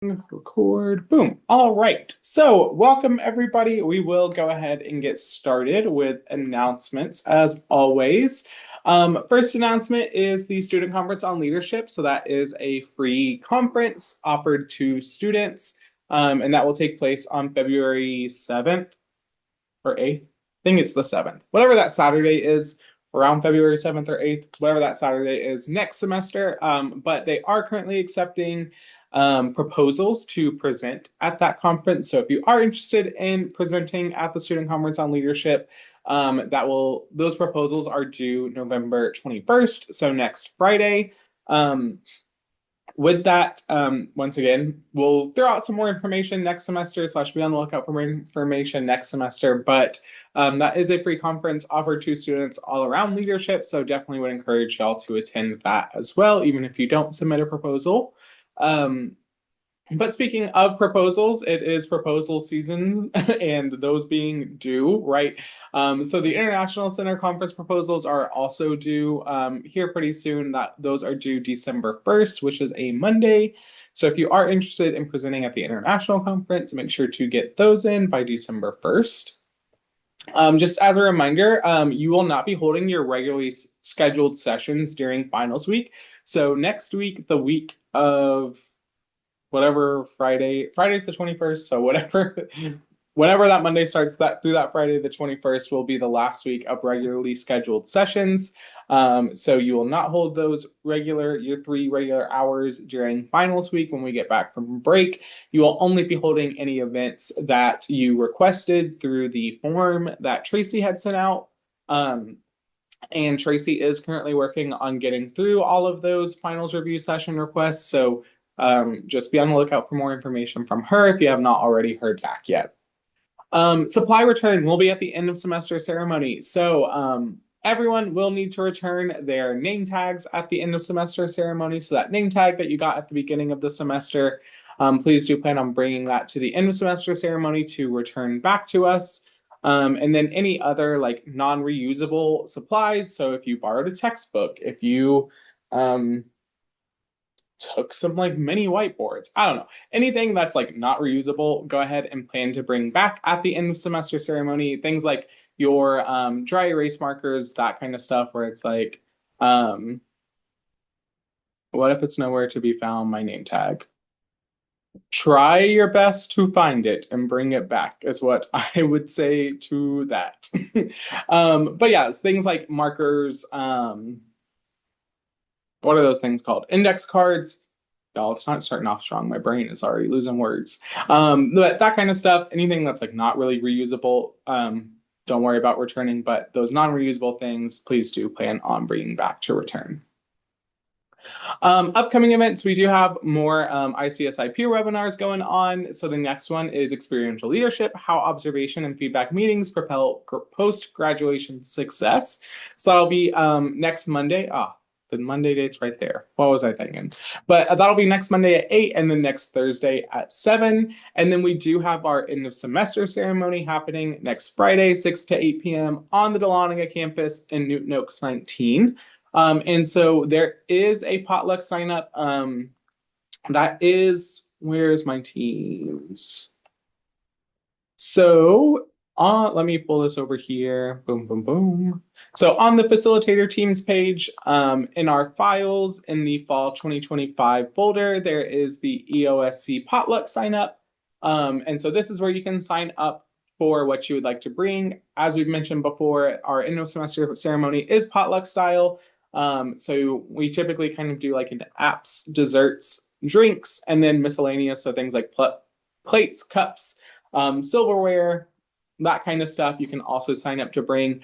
Record. Boom. All right. So, welcome everybody. We will go ahead and get started with announcements as always. First announcement is the Student Conference on Leadership. So, that is a free conference offered to students, and that will take place on February 7th or 8th. I think it's the 7th. Whatever that Saturday is, around February 7th or 8th, whatever that Saturday is next semester. But they are currently accepting proposals to present at that conference. So if you are interested in presenting at the Student Conference on Leadership, those proposals are due November 21st, so next Friday. With that, once again, we'll throw out some more information next semester, / be on the lookout for more information next semester. But that is a free conference offered to students all around leadership. So definitely would encourage y'all to attend that as well, even if you don't submit a proposal. But speaking of proposals, it is proposal season and those being due, right? So the International Center Conference proposals are also due here pretty soon. Those are due December 1st, which is a Monday. So if you are interested in presenting at the International Conference, make sure to get those in by December 1st. Just as a reminder, you will not be holding your regularly scheduled sessions during finals week. So next week, the week of whatever Friday's the 21st, so whenever that Monday starts, that through that Friday the 21st will be the last week of regularly scheduled sessions. So you will not hold your 3 regular hours during finals week when we get back from break. You will only be holding any events that you requested through the form that Tracy had sent out. And Tracy is currently working on getting through all of those finals review session requests. So just be on the lookout for more information from her if you have not already heard back yet. Supply return will be at the end of semester ceremony. So everyone will need to return their name tags at the end of semester ceremony. So that name tag that you got at the beginning of the semester, please do plan on bringing that to the end of semester ceremony to return back to us. And then any other like non-reusable supplies. So if you borrowed a textbook, if you took some like mini whiteboards, I don't know, anything that's like not reusable, go ahead and plan to bring back at the end of semester ceremony. Things like your dry erase markers, that kind of stuff, where it's like, what if it's nowhere to be found, my name tag? Try your best to find it and bring it back is what I would say to that. But yeah, things like markers, what are those things called? Index cards. Y'all, it's not starting off strong. My brain is already losing words. But that kind of stuff, anything that's like not really reusable, don't worry about returning. But those non-reusable things, please do plan on bringing back to return. Upcoming events, we do have more ICSI peer webinars going on. So the next one is Experiential Leadership, How Observation and Feedback Meetings Propel Post-Graduation Success. So that'll be next Monday. The Monday date's right there. What was I thinking? But that'll be next Monday at 8 and then next Thursday at 7. And then we do have our end of semester ceremony happening next Friday, 6 to 8 p.m. on the Dahlonega campus in Newton Oaks 19. And so there is a potluck sign up. Where's my teams? So let me pull this over here. Boom, boom, boom. So on the facilitator teams page, in our files in the fall 2025 folder, there is the EOSC potluck sign up. And so this is where you can sign up for what you would like to bring. As we've mentioned before, our end of semester ceremony is potluck style. So we typically kind of do like an apps, desserts, drinks, and then miscellaneous. So things like plates, cups, silverware, that kind of stuff you can also sign up to bring.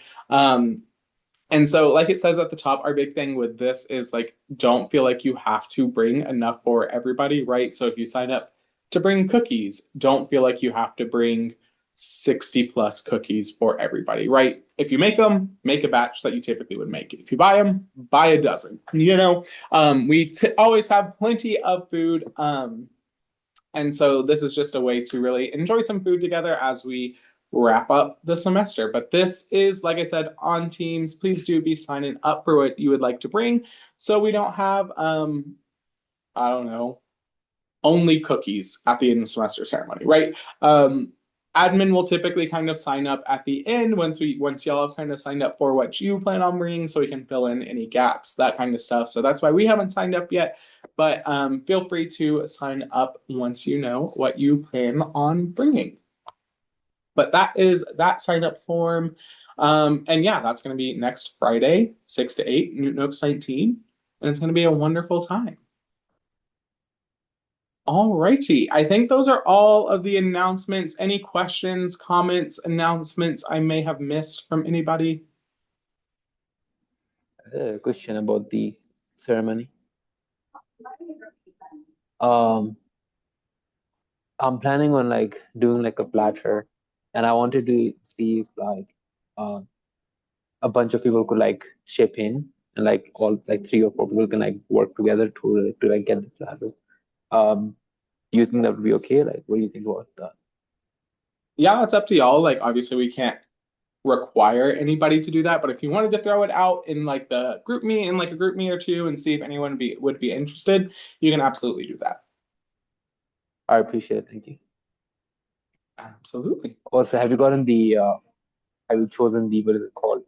And so like it says at the top, our big thing with this is like, don't feel like you have to bring enough for everybody, right? So if you sign up to bring cookies, don't feel like you have to bring 60 plus cookies for everybody, right? If you make them, make a batch that you typically would make. If you buy them, buy a dozen. We always have plenty of food. And so this is just a way to really enjoy some food together as we wrap up the semester. But this is, like I said, on Teams. Please do be signing up for what you would like to bring so we don't have, I don't know, only cookies at the end of the semester ceremony, right? Admin will typically kind of sign up at the end once y'all have kind of signed up for what you plan on bringing, so we can fill in any gaps, that kind of stuff. So that's why we haven't signed up yet, but feel free to sign up once you know what you plan on bringing. But that is that sign up form. And yeah, that's going to be next Friday, 6 to 8, Newton Oaks 19. And it's going to be a wonderful time. All righty. I think those are all of the announcements. Any questions, comments, announcements I may have missed from anybody? A question about the ceremony. Um, I'm planning on like doing like a platter, and I wanted to see if like um a bunch of people could like chip in, and like all like 3 or 4 people can like work together to like get the platter. Um, do you think that would be okay? Like, what do you think about that? Yeah, it's up to y'all. Like, obviously, we can't require anybody to do that, but if you wanted to throw it out in like the group me in like a group me or two and see if anyone would be interested, you can absolutely do that. I appreciate it. Thank you. Absolutely. Also, have you chosen the, what is it called?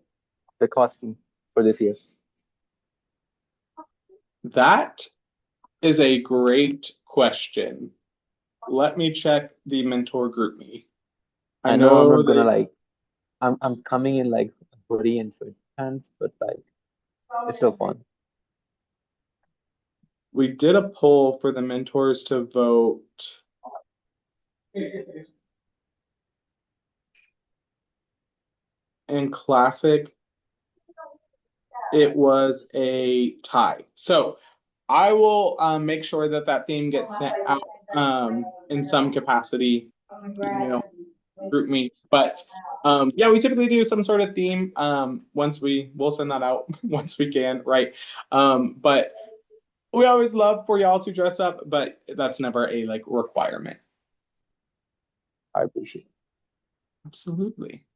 The costume for this year? That is a great question. Let me check the mentor group me. I I know I'm know not gonna they like, I'm coming in like hoodie and sweatpants, but like, it's still fun. we did a poll for the mentors to vote. In classic, it was a tie. So I will make sure that that theme gets sent out in some capacity, you know, group me. But yeah, we typically do some sort of theme once we'll send that out once we can, right? But we always love for y'all to dress up, but that's never a like requirement. I appreciate it. Absolutely.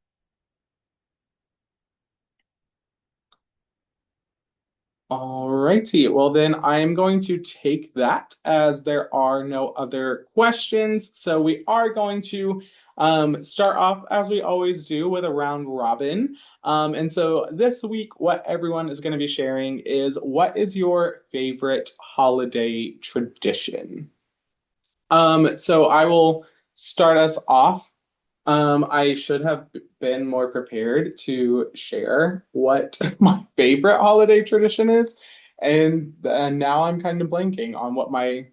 All righty. Well, then I am going to take that as there are no other questions. So we are going to start off as we always do with a round robin. And so this week, what everyone is going to be sharing is what is your favorite holiday tradition? So I will start us off. I should have been more prepared to share what my favorite holiday tradition is, and now I'm kind of blanking on what my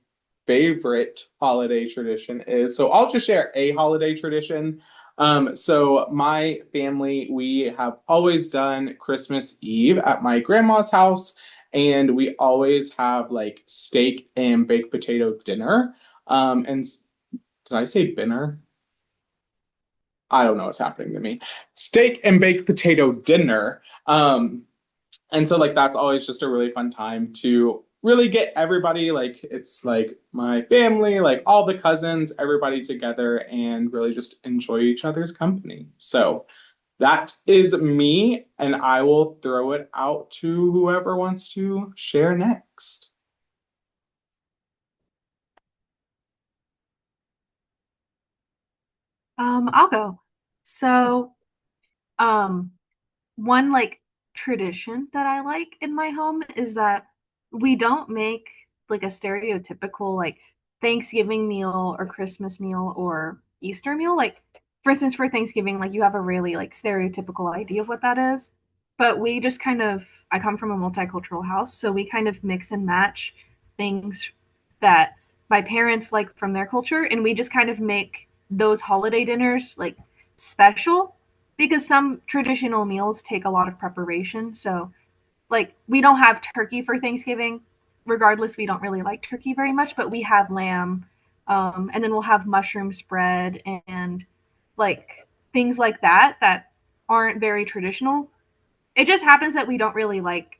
favorite holiday tradition is. So I'll just share a holiday tradition. So my family, we have always done Christmas Eve at my grandma's house, and we always have like steak and baked potato dinner. And did I say dinner? I don't know what's happening to me. Steak and baked potato dinner. And so like that's always just a really fun time to really get everybody like it's like my family, like all the cousins, everybody together and really just enjoy each other's company. So that is me, and I will throw it out to whoever wants to share next. I'll go. So, um, one like tradition that I like in my home is that we don't make like a stereotypical like Thanksgiving meal or Christmas meal or Easter meal. Like, for instance, for Thanksgiving, like you have a really like stereotypical idea of what that is. But we just kind of, I come from a multicultural house, so we kind of mix and match things that my parents like from their culture, and we just kind of make those holiday dinners like special because some traditional meals take a lot of preparation. So, like, we don't have turkey for Thanksgiving. Regardless, we don't really like turkey very much, but we have lamb. And then we'll have mushroom spread and like things like that that aren't very traditional. It just happens that we don't really like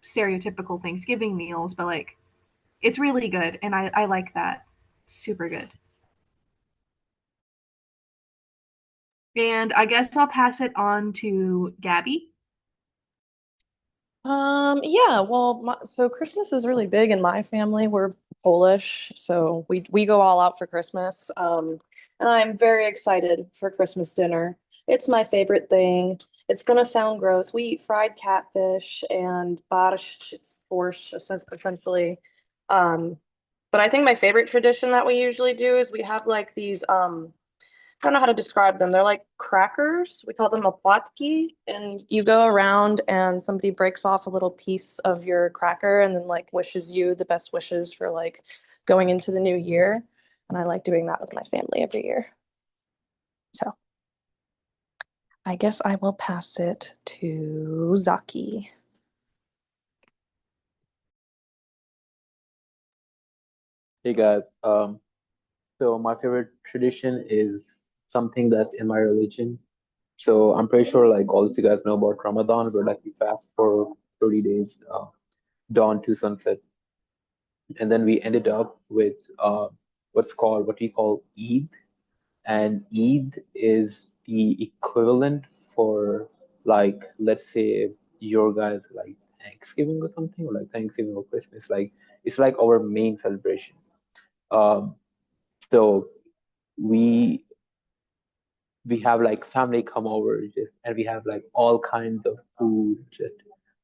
stereotypical Thanksgiving meals, but like it's really good. And I like that. Super good. And I guess I'll pass it on to Gabby. Yeah, well, so Christmas is really big in my family. We're Polish, so we go all out for Christmas. And I'm very excited for Christmas dinner. It's my favorite thing. It's gonna sound gross. We eat fried catfish and borscht, it's borscht essentially. Um, but I think my favorite tradition that we usually do is we have like these I don't know how to describe them. They're like crackers. We call them opłatki. And you go around and somebody breaks off a little piece of your cracker and then like wishes you the best wishes for like going into the new year. And I like doing that with my family every year. So I guess I will pass it to Zaki. Hey guys, so my favorite tradition is something that's in my religion. So I'm pretty sure like all of you guys know about Ramadan, where like we fast for 30 days, dawn to sunset. And then we ended up with what we call Eid. And Eid is the equivalent for like let's say your guys like Thanksgiving or something, or like Thanksgiving or Christmas. Like it's like our main celebration. Um, so we we have like family come over just, and we have like all kinds of food, just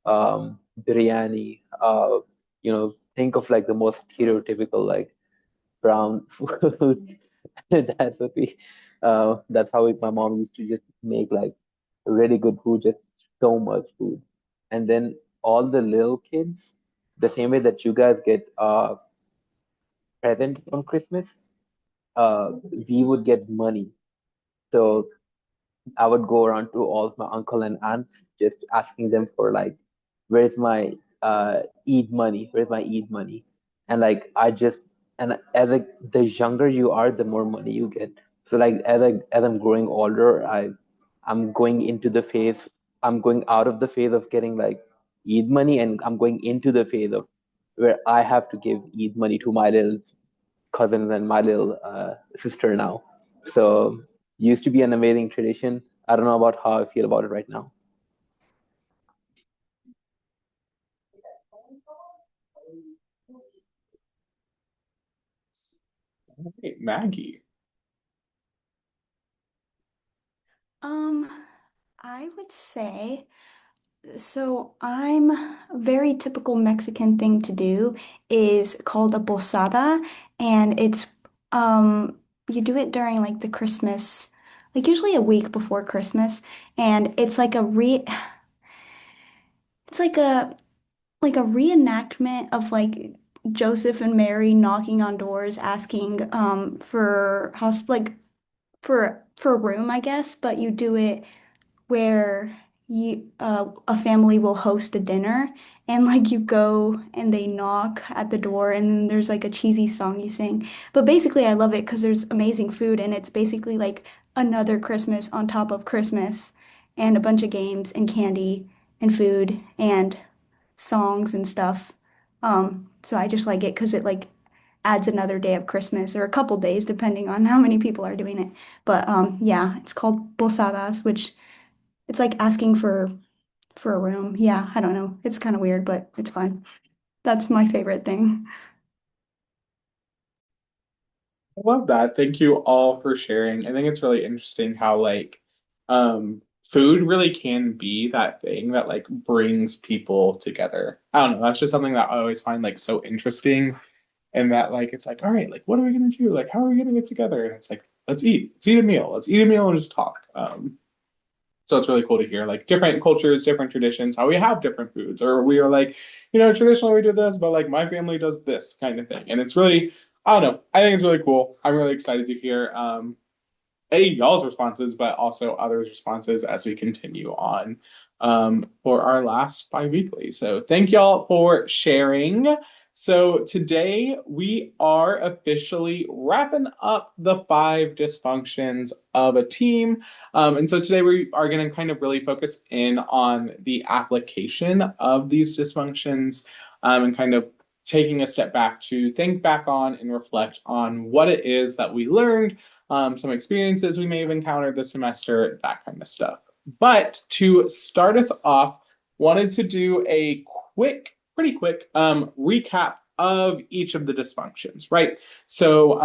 biryani. Think of like the most stereotypical like brown food. That's how my mom used to just make like really good food, just so much food. And then all the little kids, the same way that you guys get presents on Christmas, we would get money. So I would go around to all of my uncle and aunts, just asking them for like, where's my Eid money? Where's my Eid money? And like and as like the younger you are, the more money you get. So like as I'm growing older, I'm going into the phase. I'm going out of the phase of getting like Eid money, and I'm going into the phase of where I have to give Eid money to my little cousins and my little sister now. So used to be an amazing tradition. I don't know about how I feel about it right now. Hey, Maggie. Um, I would say, so I'm a very typical Mexican thing to do is called a posada, and it's you do it during like the Christmas, like usually a week before Christmas, and it's like it's like a reenactment of like Joseph and Mary knocking on doors asking for house like for a room, I guess, but you do it where you a family will host a dinner and like you go and they knock at the door and then there's like a cheesy song you sing. But basically I love it because there's amazing food and it's basically like another Christmas on top of Christmas and a bunch of games and candy and food and songs and stuff. So I just like it because it like adds another day of Christmas or a couple days depending on how many people are doing it. But yeah, it's called posadas, which it's like asking for a room. Yeah, I don't know. It's kind of weird, but it's fun. That's my favorite thing. I love that. Thank you all for sharing. I think it's really interesting how like food really can be that thing that like brings people together. I don't know, that's just something that I always find like so interesting, and that like it's like, all right, like what are we gonna do? Like how are we gonna get together? And it's like, let's eat. Let's eat a meal. Let's eat a meal and just talk. So it's really cool to hear like different cultures, different traditions, how we have different foods, or we are like, traditionally we do this, but like my family does this kind of thing. And it's really, I don't know, I think it's really cool. I'm really excited to hear y'all's responses, but also others' responses as we continue on for our last bi-weekly. So thank y'all for sharing. So today we are officially wrapping up the 5 dysfunctions of a team. And so today we are going to kind of really focus in on the application of these dysfunctions, and kind of taking a step back to think back on and reflect on what it is that we learned, some experiences we may have encountered this semester, that kind of stuff. But to start us off, wanted to do a pretty quick recap of each of the dysfunctions, right? So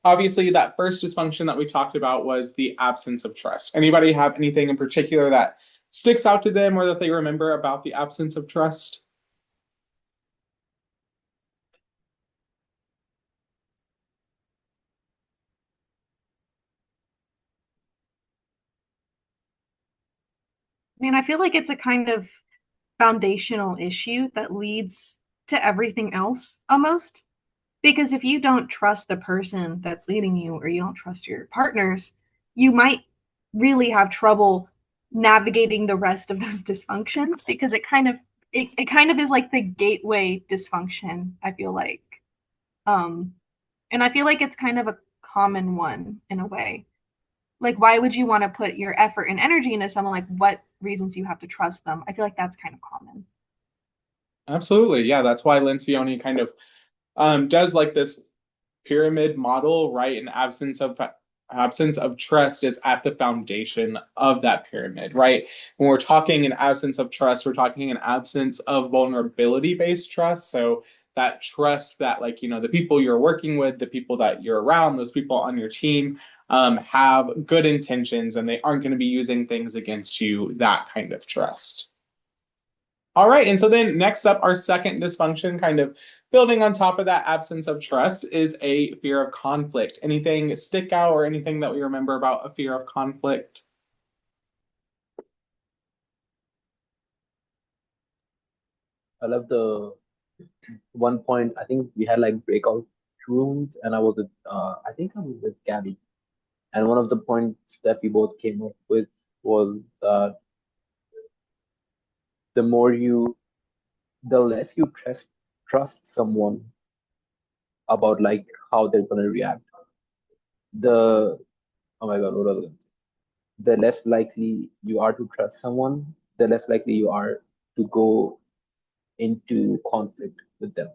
obviously that first dysfunction that we talked about was the absence of trust. Anybody have anything in particular that sticks out to them or that they remember about the absence of trust? I mean, I feel like it's a kind of foundational issue that leads to everything else almost. Because if you don't trust the person that's leading you or you don't trust your partners, you might really have trouble navigating the rest of those dysfunctions because it kind of is like the gateway dysfunction, I feel like. Um and I feel like it's kind of a common one in a way. Like why would you want to put your effort and energy into someone, like what reasons you have to trust them? I feel like that's kind of common. Absolutely. Yeah, that's why Lencioni kind of does like this pyramid model, right? An absence of trust is at the foundation of that pyramid, right? When we're talking an absence of trust, we're talking an absence of vulnerability-based trust. So that trust that, like, you know, the people you're working with, the people that you're around, those people on your team have good intentions and they aren't going to be using things against you, that kind of trust. All right, and so then next up, our second dysfunction, kind of building on top of that absence of trust, is a fear of conflict. Anything stick out or anything that we remember about a fear of conflict? I love the one point. I think we had like breakout rooms, and I think I was with Gabby, and one of the points that we both came up with was that the more you, the less you trust someone about like how they're gonna react. The oh my god, what was it? The less likely you are to trust someone, the less likely you are to go into conflict with them.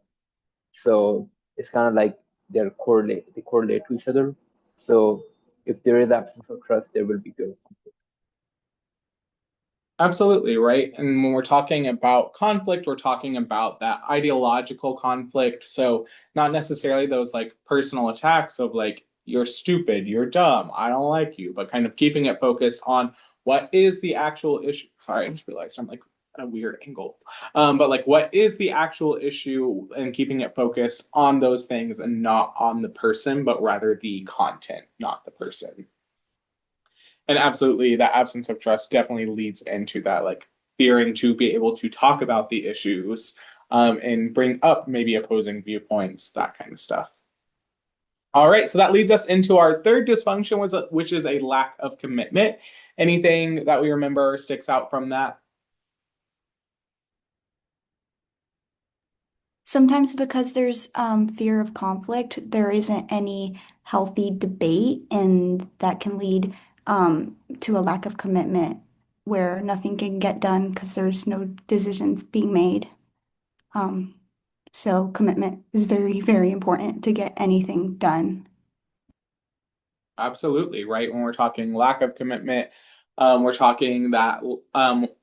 So it's kind of like they correlate to each other. So if there is absence of trust, there will be fear of conflict. Absolutely, right? And when we're talking about conflict, we're talking about that ideological conflict. So not necessarily those like personal attacks of like, you're stupid, you're dumb, I don't like you, but kind of keeping it focused on what is the actual issue. Sorry, I just realized I'm like at a weird angle. But like, what is the actual issue and keeping it focused on those things and not on the person, but rather the content, not the person. And absolutely, that absence of trust definitely leads into that, like fearing to be able to talk about the issues and bring up maybe opposing viewpoints, that kind of stuff. All right, so that leads us into our third dysfunction, which is a lack of commitment. Anything that we remember sticks out from that? Sometimes because there's fear of conflict, there isn't any healthy debate, and that can lead to a lack of commitment where nothing can get done because there's no decisions being made. Um, so commitment is very, very important to get anything done. Absolutely, right? When we're talking lack of commitment, we're talking that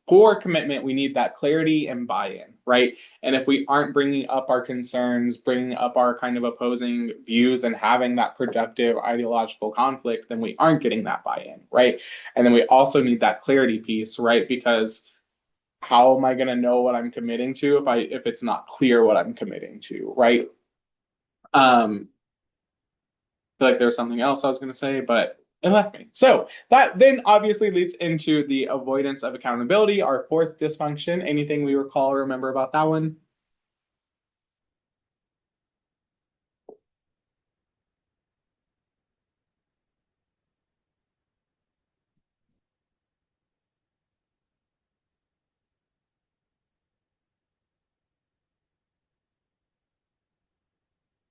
for commitment, we need that clarity and buy-in, right? And if we aren't bringing up our concerns, bringing up our kind of opposing views and having that productive ideological conflict, then we aren't getting that buy-in, right? And then we also need that clarity piece, right? Because how am I going to know what I'm committing to if it's not clear what I'm committing to, right? Feel like there was something else I was going to say, but it left me. So that then obviously leads into the avoidance of accountability, our fourth dysfunction. Anything we recall or remember about that one?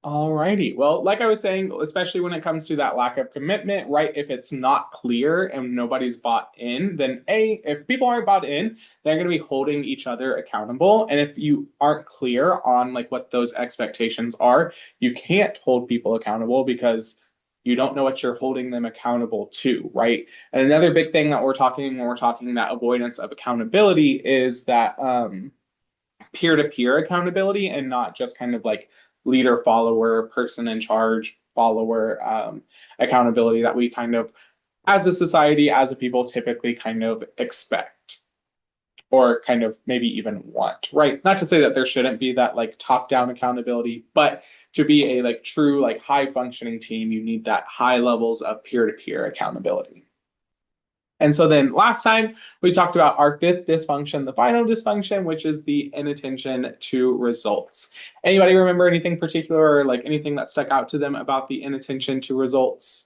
Alrighty. Well, like I was saying, especially when it comes to that lack of commitment, right? If it's not clear and nobody's bought in, then if people aren't bought in, they're going to be holding each other accountable. And if you aren't clear on like what those expectations are, you can't hold people accountable because you don't know what you're holding them accountable to, right? And another big thing that we're talking when we're talking that avoidance of accountability is that peer-to-peer accountability and not just kind of like leader follower, person in charge follower accountability that we kind of, as a society, as a people, typically kind of expect or kind of maybe even want, right? Not to say that there shouldn't be that like top-down accountability, but to be a like true like high functioning team, you need that high levels of peer-to-peer accountability. And so then last time we talked about our fifth dysfunction, the final dysfunction, which is the inattention to results. Anybody remember anything particular or like anything that stuck out to them about the inattention to results?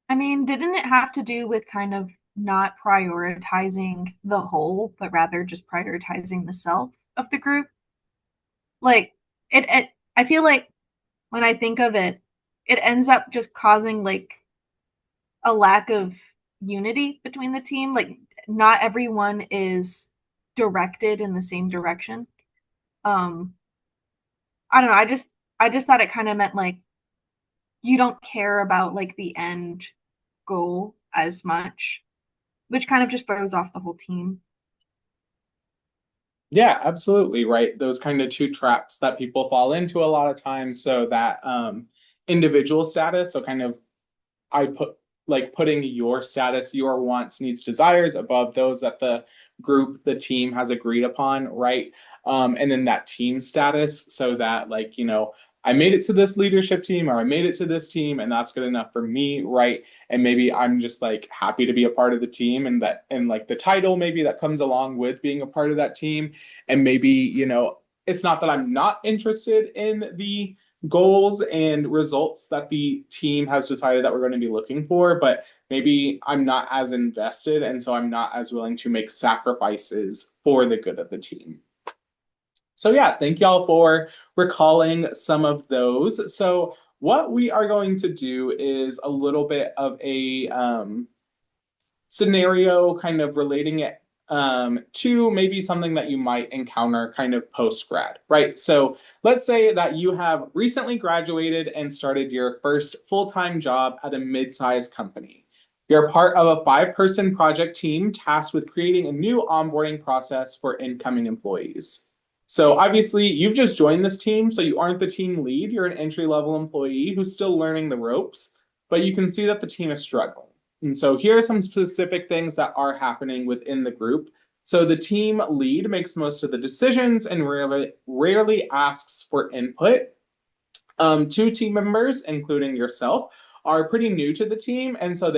I mean, didn't it have to do with kind of not prioritizing the whole, but rather just prioritizing the self of the group? Like I feel like when I think of it, it ends up just causing like a lack of unity between the team. Like not everyone is directed in the same direction. Um, I don't know. I just thought it kind of meant like you don't care about like the end goal as much, which kind of just throws off the whole team. Yeah, absolutely, right. Those kind of two traps that people fall into a lot of times. So that individual status, so kind of I put like putting your status, your wants, needs, desires above those that the group, the team has agreed upon, right? And then that team status, so that like, I made it to this leadership team or I made it to this team and that's good enough for me, right? And maybe I'm just like happy to be a part of the team and that and like the title maybe that comes along with being a part of that team. And maybe, it's not that I'm not interested in the goals and results that the team has decided that we're going to be looking for, but maybe I'm not as invested and so I'm not as willing to make sacrifices for the good of the team. So yeah, thank y'all for recalling some of those. So what we are going to do is a little bit of a scenario kind of relating it to maybe something that you might encounter kind of post grad, right? So let's say that you have recently graduated and started your first full-time job at a mid-sized company. You're part of a 5-person project team tasked with creating a new onboarding process for incoming employees. So obviously you've just joined this team, so you aren't the team lead. You're an entry-level employee who's still learning the ropes, but you can see that the team is struggling. And so here are some specific things that are happening within the group. So the team lead makes most of the decisions and rarely asks for input. 2 team members, including yourself, are pretty new to the team, and so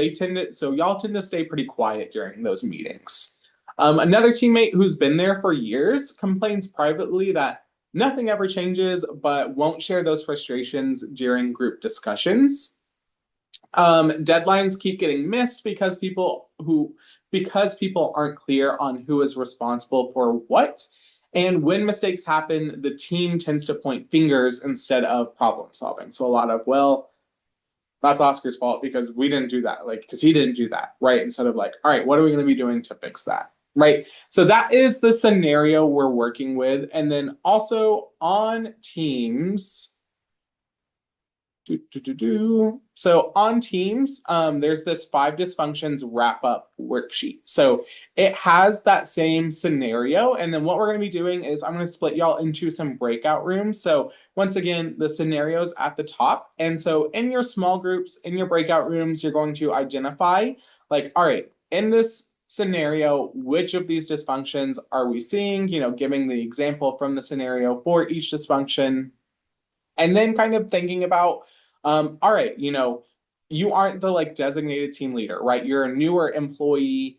y'all tend to stay pretty quiet during those meetings. Another teammate who's been there for years complains privately that nothing ever changes, but won't share those frustrations during group discussions. Deadlines keep getting missed because people aren't clear on who is responsible for what. And when mistakes happen, the team tends to point fingers instead of problem solving. So a lot of, well, that's Oscar's fault because we didn't do that, like, because he didn't do that, right? Instead of like, all right, what are we going to be doing to fix that, right? So that is the scenario we're working with. And then also on teams, so on teams, there's this 5 dysfunctions wrap up worksheet. So it has that same scenario. And then what we're going to be doing is I'm going to split y'all into some breakout rooms. So once again, the scenario's at the top. And so in your small groups, in your breakout rooms, you're going to identify like, all right, in this scenario, which of these dysfunctions are we seeing? Giving the example from the scenario for each dysfunction. And then kind of thinking about, all right, you aren't the like designated team leader, right? You're a newer employee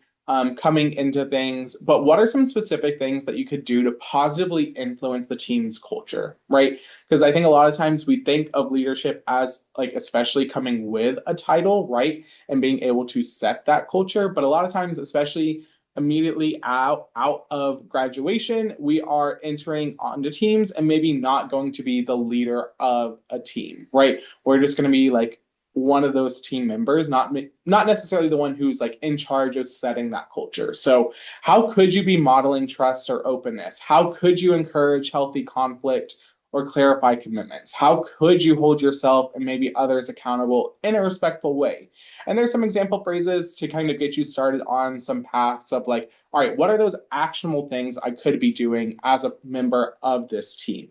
coming into things, but what are some specific things that you could do to positively influence the team's culture, right? Because I think a lot of times we think of leadership as like, especially coming with a title, right? And being able to set that culture. But a lot of times, especially immediately out of graduation, we are entering onto teams and maybe not going to be the leader of a team, right? We're just going to be like one of those team members, not necessarily the one who's like in charge of setting that culture. So how could you be modeling trust or openness? How could you encourage healthy conflict or clarify commitments? How could you hold yourself and maybe others accountable in a respectful way? And there's some example phrases to kind of get you started on some paths of like, all right, what are those actionable things I could be doing as a member of this team?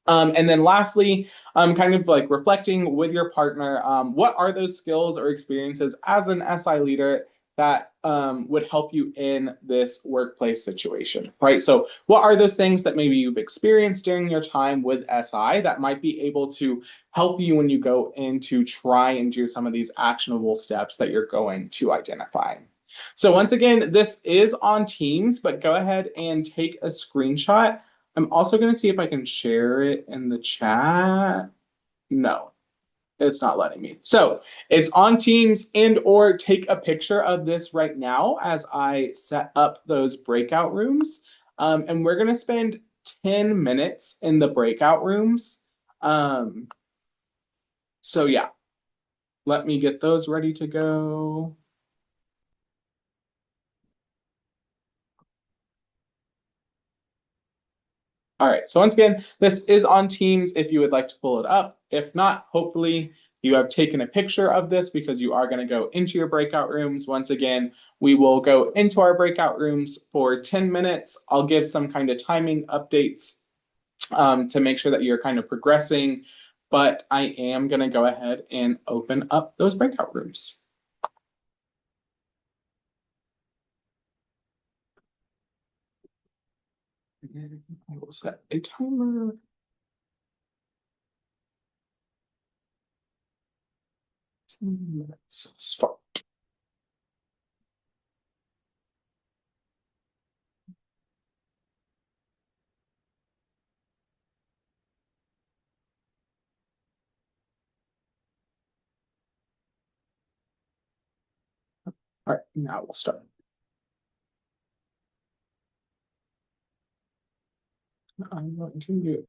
And then lastly, kind of like reflecting with your partner, what are those skills or experiences as an SI leader that would help you in this workplace situation, right? So what are those things that maybe you've experienced during your time with SI that might be able to help you when you go in to try and do some of these actionable steps that you're going to identify? So once again, this is on Teams, but go ahead and take a screenshot. I'm also going to see if I can share it in the chat. No, it's not letting me. So it's on Teams, and or take a picture of this right now as I set up those breakout rooms. And we're going to spend 10 minutes in the breakout rooms. So yeah, let me get those ready to go. All right, so once again, this is on Teams if you would like to pull it up. If not, hopefully you have taken a picture of this because you are going to go into your breakout rooms. Once again, we will go into our breakout rooms for 10 minutes. I'll give some kind of timing updates to make sure that you're kind of progressing, but I am going to go ahead and open up those breakout rooms. And I will set a timer. Let's start. All right, now we'll start. I'm going to do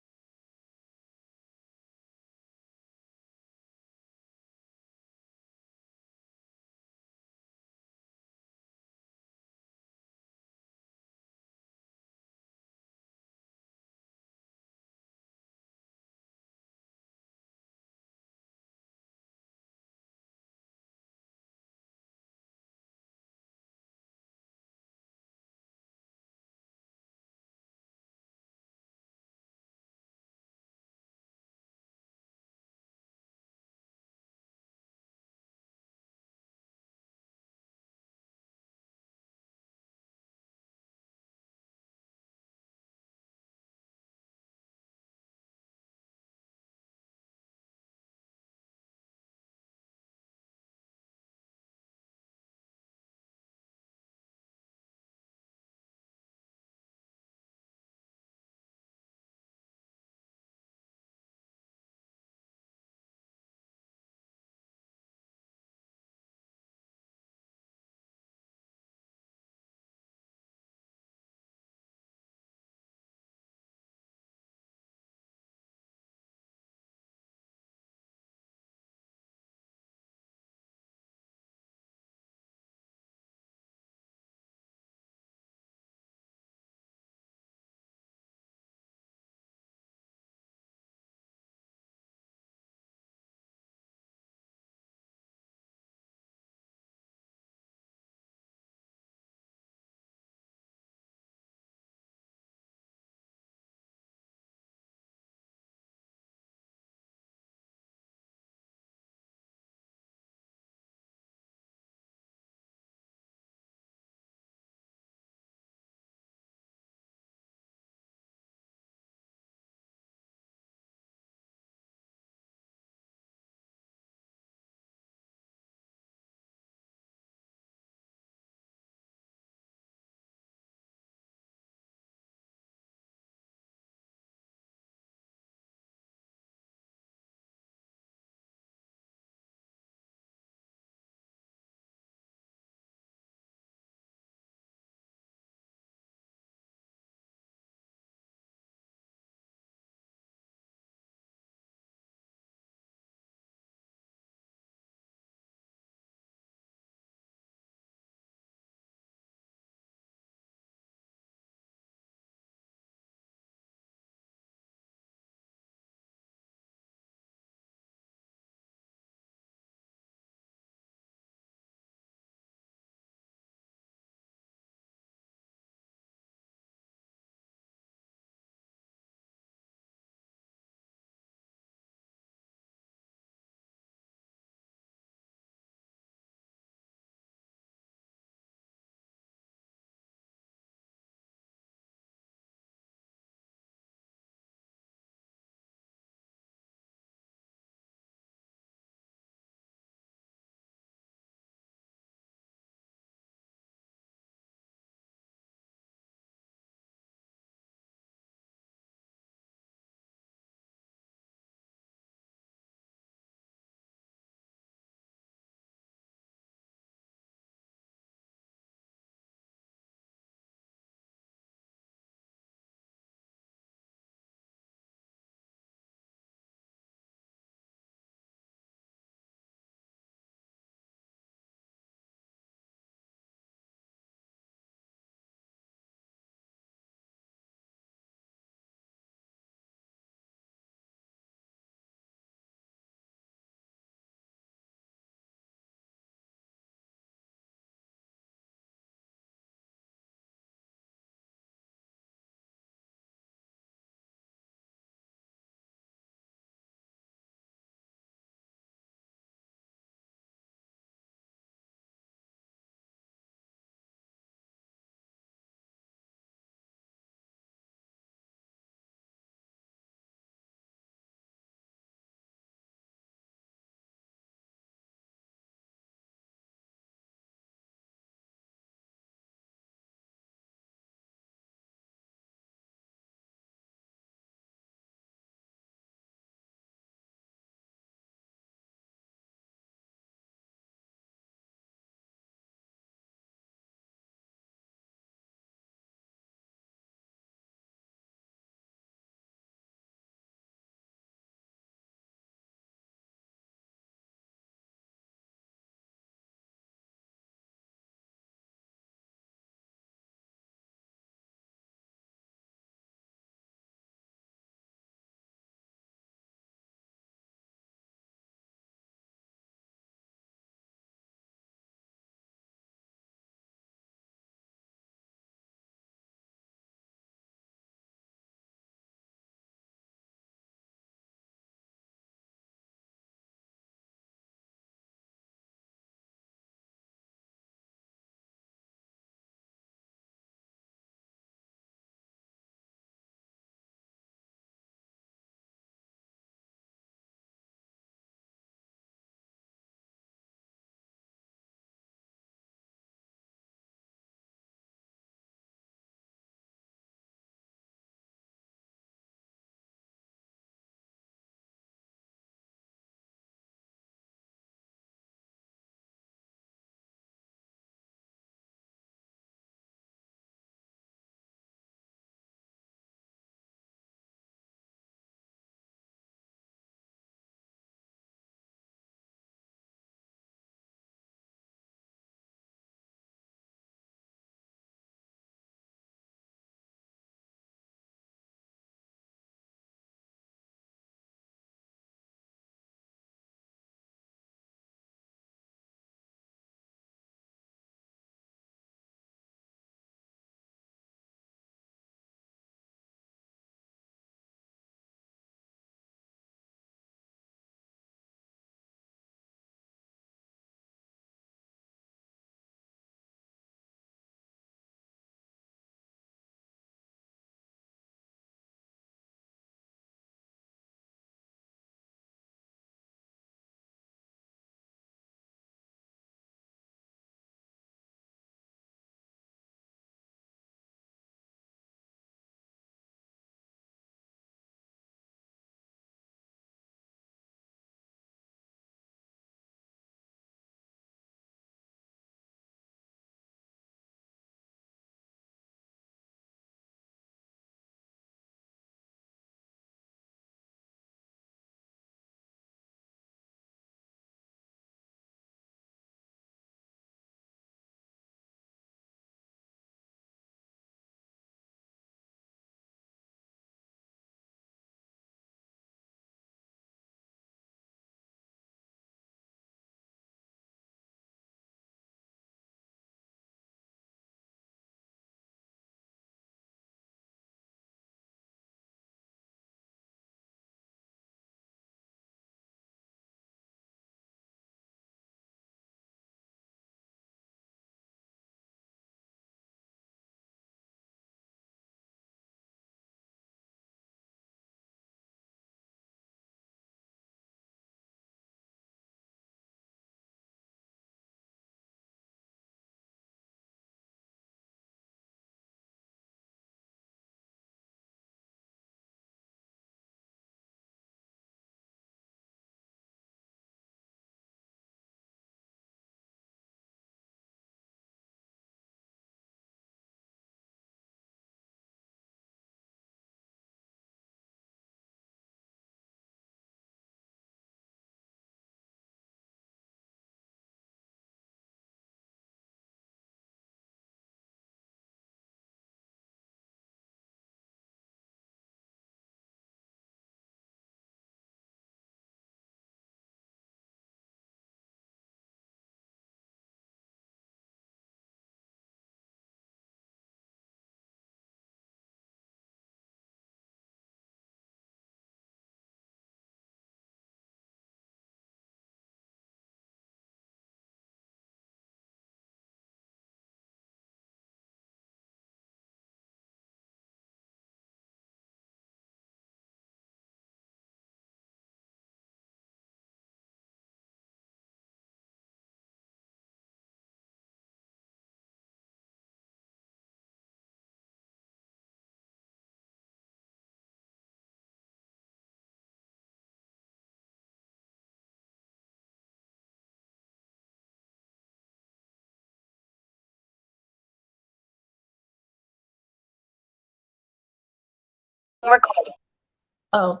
Oh,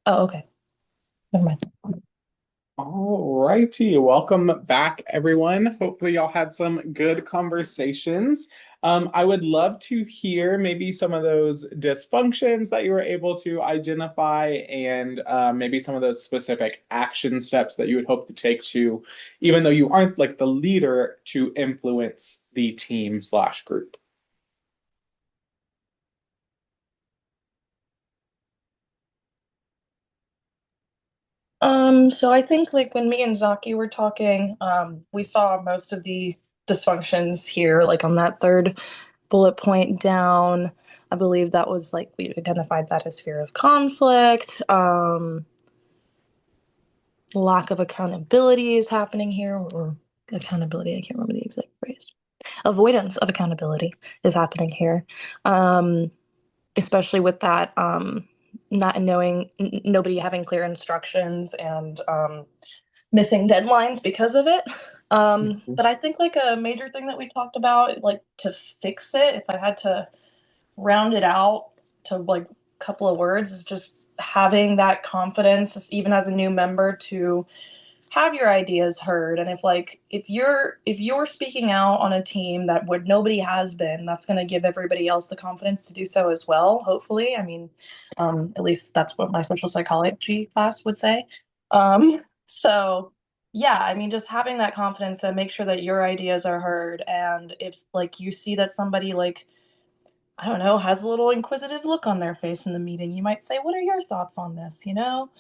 oh, okay. Never mind. All righty, welcome back, everyone. Hopefully, y'all had some good conversations. I would love to hear maybe some of those dysfunctions that you were able to identify, and maybe some of those specific action steps that you would hope to take to, even though you aren't like the leader, to influence the team slash group. So I think like when me and Zaki were talking, we saw most of the dysfunctions here, like on that third bullet point down. I believe that was like we identified that as fear of conflict. Lack of accountability is happening here, or accountability, I can't remember the exact phrase. Avoidance of accountability is happening here. Especially with that not knowing nobody having clear instructions and missing deadlines because of it. But I think like a major thing that we talked about, like to fix it, if I had to round it out to like a couple of words, is just having that confidence, even as a new member, to have your ideas heard. And if you're speaking out on a team that would nobody has been, that's going to give everybody else the confidence to do so as well, hopefully. I mean, at least that's what my social psychology class would say. So yeah, I mean, just having that confidence to make sure that your ideas are heard. And if like you see that somebody like, I don't know, has a little inquisitive look on their face in the meeting, you might say, "What are your thoughts on this?" You know?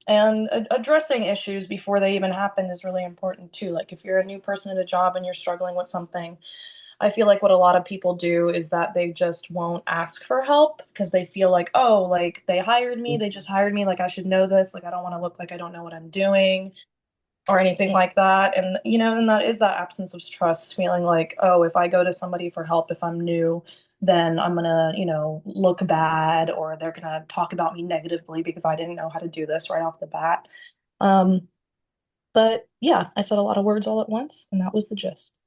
And addressing issues before they even happen is really important too. Like if you're a new person at a job and you're struggling with something, I feel like what a lot of people do is that they just won't ask for help because they feel like, oh, like they hired me, they just hired me, like I should know this, like I don't want to look like I don't know what I'm doing or anything like that. And, you know, and that is that absence of trust, feeling like, oh, if I go to somebody for help, if I'm new, then I'm going to, you know, look bad or they're going to talk about me negatively because I didn't know how to do this right off the bat. Um, but yeah, I said a lot of words all at once, and that was the gist.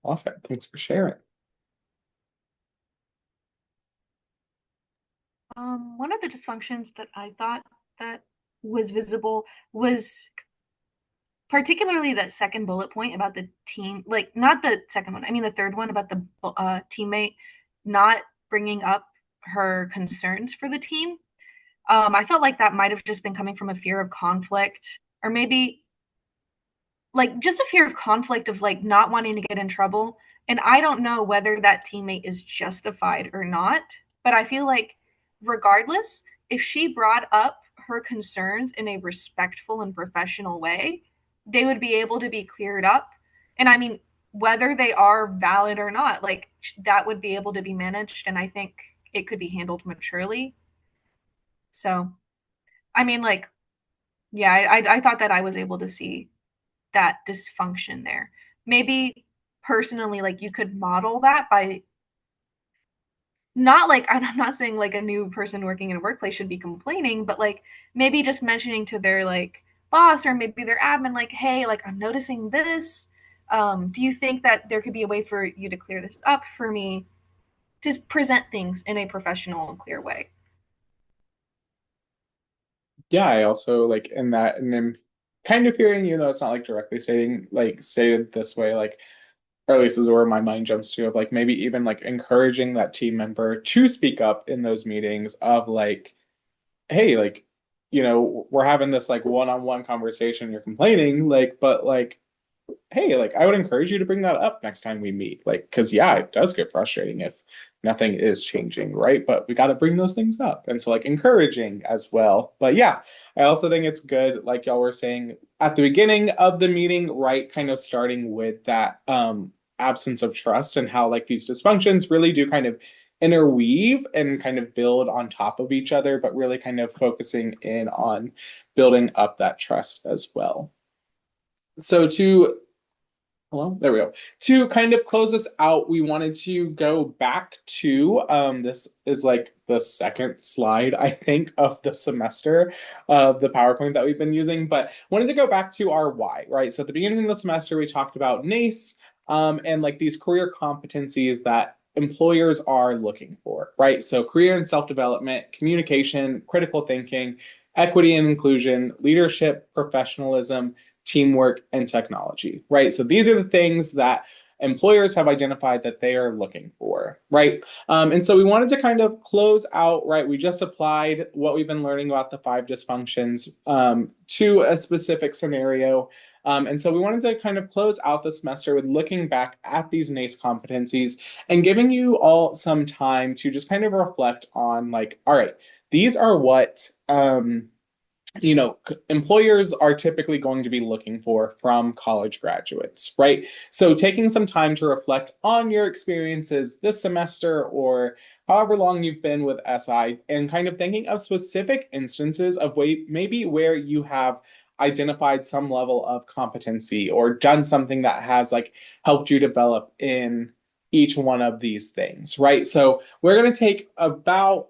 Perfect. Thanks for sharing. One of the dysfunctions that I thought that was visible was particularly that second bullet point about the team, like not the second one, I mean the third one about the teammate not bringing up her concerns for the team. I felt like that might have just been coming from a fear of conflict, or maybe like just a fear of conflict of like not wanting to get in trouble. And I don't know whether that teammate is justified or not, but I feel like regardless, if she brought up her concerns in a respectful and professional way, they would be able to be cleared up. And I mean, whether they are valid or not, like that would be able to be managed. And I think it could be handled maturely. So, I mean, like, yeah, I thought that I was able to see that dysfunction there. Maybe personally, like you could model that by not like I'm not saying like a new person working in a workplace should be complaining, but like maybe just mentioning to their like boss or maybe their admin, like, hey, like I'm noticing this. Do you think that there could be a way for you to clear this up for me? Just present things in a professional and clear way. Yeah, I also like in that, and then kind of hearing, you know, it's not like directly stating like stated this way, like, or at least is where my mind jumps to, of like maybe even like encouraging that team member to speak up in those meetings of like, hey, like, you know, we're having this like one-on-one conversation, you're complaining, like, but like, hey, like I would encourage you to bring that up next time we meet. Like, because yeah, it does get frustrating if nothing is changing, right? But we got to bring those things up. And so like encouraging as well. But yeah, I also think it's good, like y'all were saying at the beginning of the meeting, right? Kind of starting with that absence of trust and how like these dysfunctions really do kind of interweave and kind of build on top of each other, but really kind of focusing in on building up that trust as well. So to well, there we go. To kind of close this out, we wanted to go back to this is like the second slide, I think, of the semester of the PowerPoint that we've been using, but wanted to go back to our why, right? So at the beginning of the semester, we talked about NACE and like these career competencies that employers are looking for, right? So career and self-development, communication, critical thinking, equity and inclusion, leadership, professionalism, teamwork, and technology, right? So these are the things that employers have identified that they are looking for, right? And so we wanted to kind of close out, right? We just applied what we've been learning about the 5 dysfunctions to a specific scenario. And so we wanted to kind of close out the semester with looking back at these NACE competencies and giving you all some time to just kind of reflect on, like, all right, these are what employers are typically going to be looking for from college graduates, right? So taking some time to reflect on your experiences this semester or however long you've been with SI and kind of thinking of specific instances of maybe where you have identified some level of competency or done something that has like helped you develop in each one of these things, right? So we're going to take about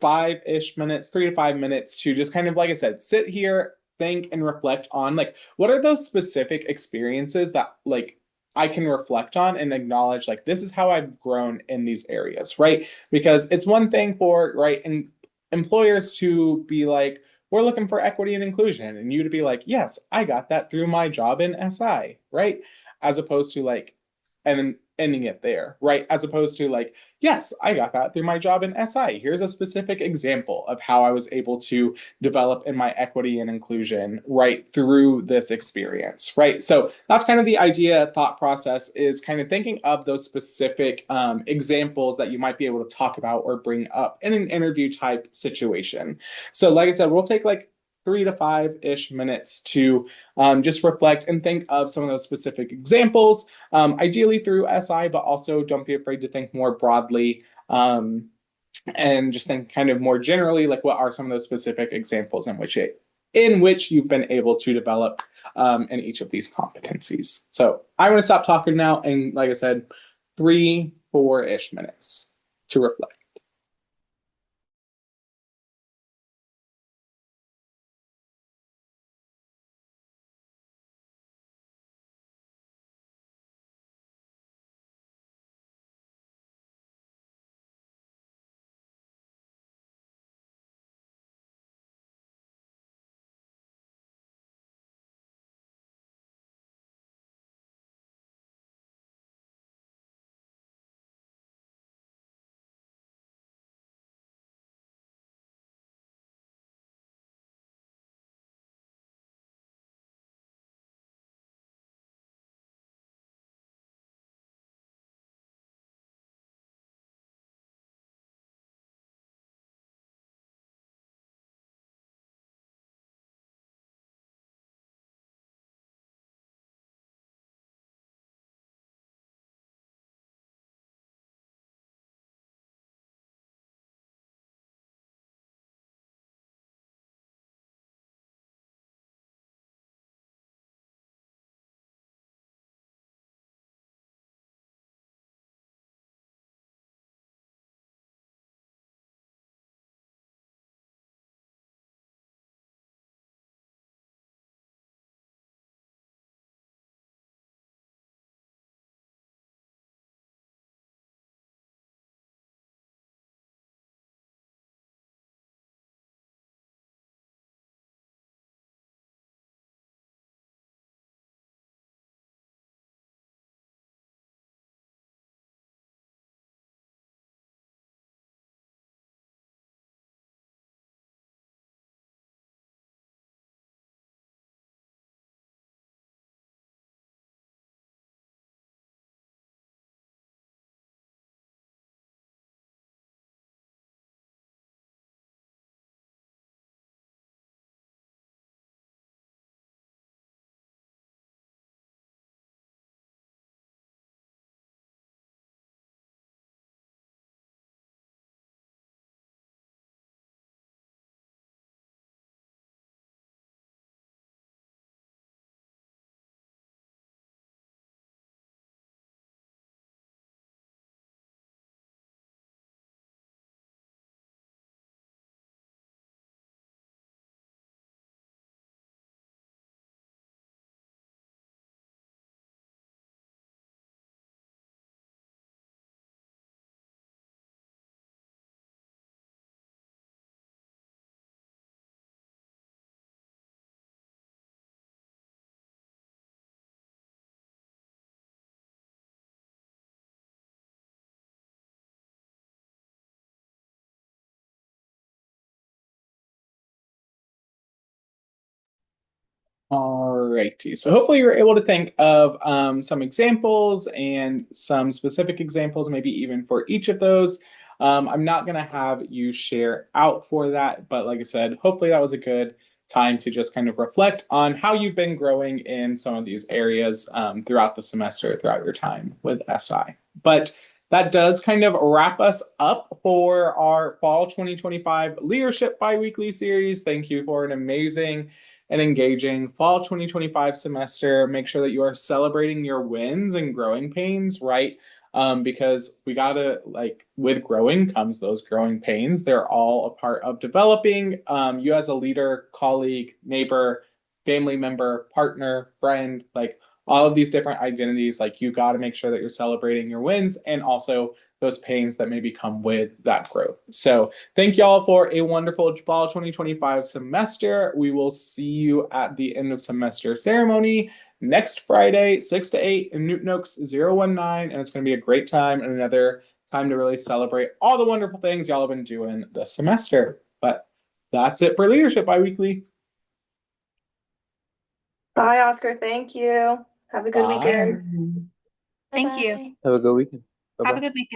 5-ish minutes, 3 to 5 minutes to just kind of, like I said, sit here, think, and reflect on like what are those specific experiences that like I can reflect on and acknowledge like this is how I've grown in these areas, right? Because it's one thing for right and employers to be like, we're looking for equity and inclusion, and you to be like, yes, I got that through my job in SI, right? As opposed to like, and then ending it there, right? As opposed to like, yes, I got that through my job in SI. Here's a specific example of how I was able to develop in my equity and inclusion right through this experience, right? So that's kind of the idea, thought process is kind of thinking of those specific examples that you might be able to talk about or bring up in an interview type situation. So like I said, we'll take like 3 to 5-ish minutes to just reflect and think of some of those specific examples, ideally through SI, but also don't be afraid to think more broadly and just think kind of more generally, like what are some of those specific examples in which you've been able to develop in each of these competencies. So I'm going to stop talking now, and like I said, 3-4-ish minutes to reflect. Alrighty, so hopefully you're able to think of some examples and some specific examples, maybe even for each of those. I'm not going to have you share out for that, but like I said, hopefully that was a good time to just kind of reflect on how you've been growing in some of these areas throughout the semester, throughout your time with SI. But that does kind of wrap us up for our Fall 2025 Leadership Biweekly series. Thank you for an amazing and engaging Fall 2025 semester. Make sure that you are celebrating your wins and growing pains, right? Because we gotta, like, with growing comes those growing pains. They're all a part of developing you as a leader, colleague, neighbor, family member, partner, friend, like all of these different identities. Like, you got to make sure that you're celebrating your wins and also those pains that maybe come with that growth. So thank y'all for a wonderful Fall 2025 semester. We will see you at the end of semester ceremony next Friday, 6 to 8 in Newton Oaks 019. And it's going to be a great time and another time to really celebrate all the wonderful things y'all have been doing this semester. But that's it for Leadership Biweekly. Bye, Oscar. Thank you. Have a good Bye. weekend. Thank you. Bye-bye. Have a good weekend. Have Bye-bye. a good weekend.